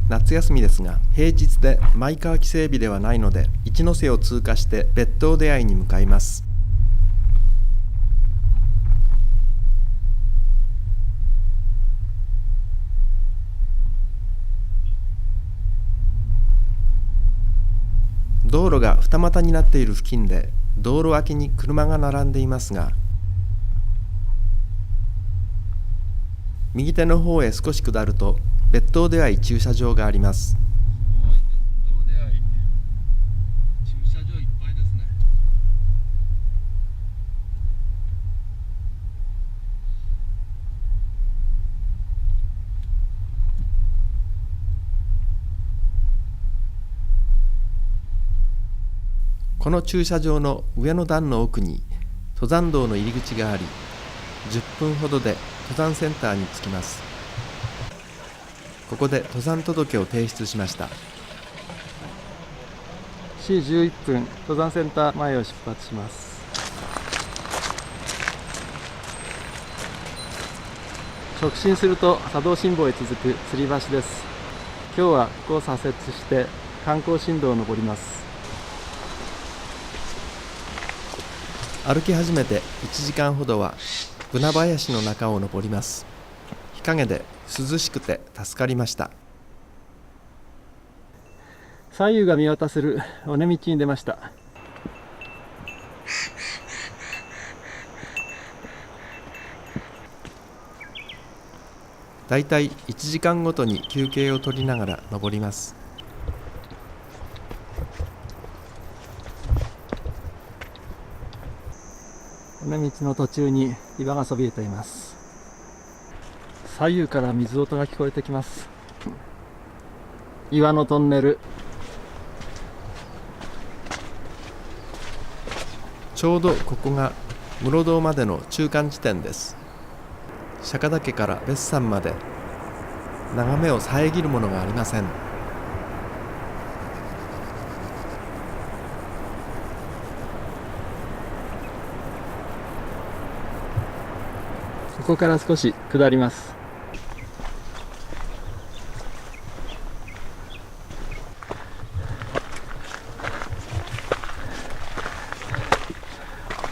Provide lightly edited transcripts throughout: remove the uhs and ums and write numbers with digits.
夏休みですが、平日で前川帰省日ではないので、一ノ瀬を通過して別当出会いに向かいます。道路が二股になっている付近で、道路脇に車が並んでいますが、右手の方へ少し下ると別当出会い駐車場があります。この駐車場の上の段の奥に登山道の入り口があり、10分ほどで登山センターに着きます。ここで登山届を提出しました。4時11分、登山センター前を出発します。直進すると佐渡新坊へ続く吊り橋です。今日はここを左折して観光新道を登ります。歩き始めて1時間ほどはブナ林の中を登ります。日陰で涼しくて助かりました。左右が見渡せる尾根道に出ました。だいたい1時間ごとに休憩を取りながら登ります。尾根道の途中に岩がそびえています。左右から水音が聞こえてきます。岩のトンネル。ちょうどここが室堂までの中間地点です。釈迦岳から別山まで眺めを遮るものがありません。ここから少し下ります。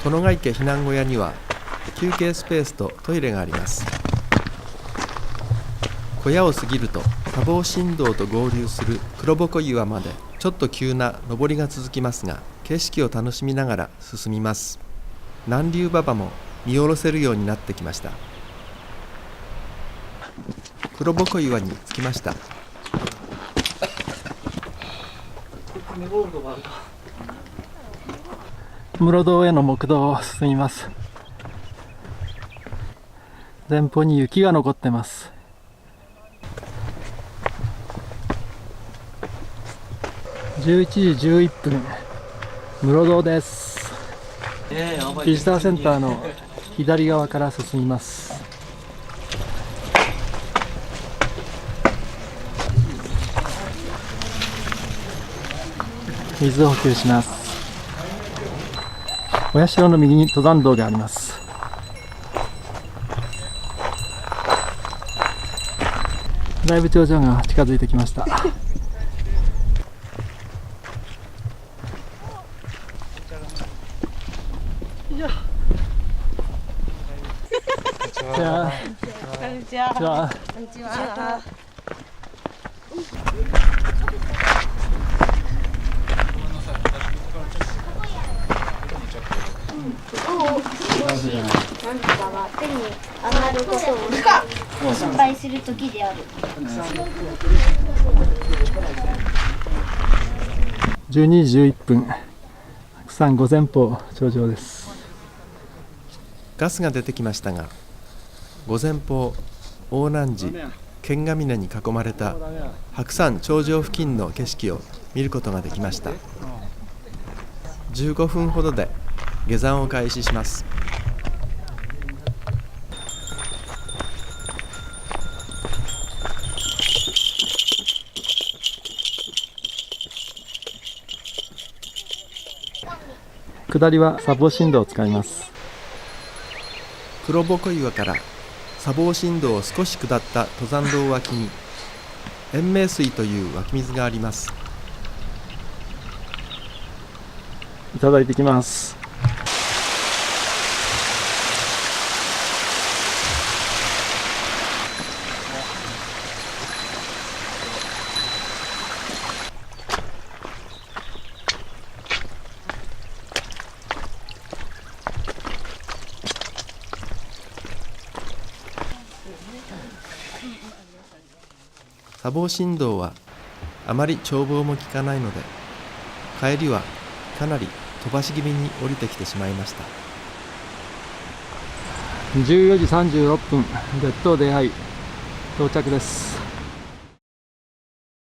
殿ヶ池避難小屋には休憩スペースとトイレがあります。小屋を過ぎると多房新道と合流する黒ぼこ岩までちょっと急な上りが続きますが、景色を楽しみながら進みます。南龍馬場も見下ろせるようになってきました。黒ぼこ岩に着きました。室堂への木道を進みます。前方に雪が残ってます。11時11分、室堂です。ビジターセンターの左側から進みます。水を補給します。お社の右に登山道があります。だいぶ頂上が近づいてきました。こんにちは。こんにちは。なんとかは手に上がることを心配する時である。12時11分、白山五前方頂上です。ガスが出てきましたが、五前方大南寺剣ヶ峰に囲まれた白山頂上付近の景色を見ることができました。15分ほどで下山を開始します。下りは砂防振動を使います。黒ぼこ岩から砂防振動を少し下った登山道脇に延命水という湧き水があります。いただいてきます。砂防振動はあまり眺望も効かないので、帰りはかなり飛ばし気味に降りてきてしまいました。14時36分、別当出会い到着です。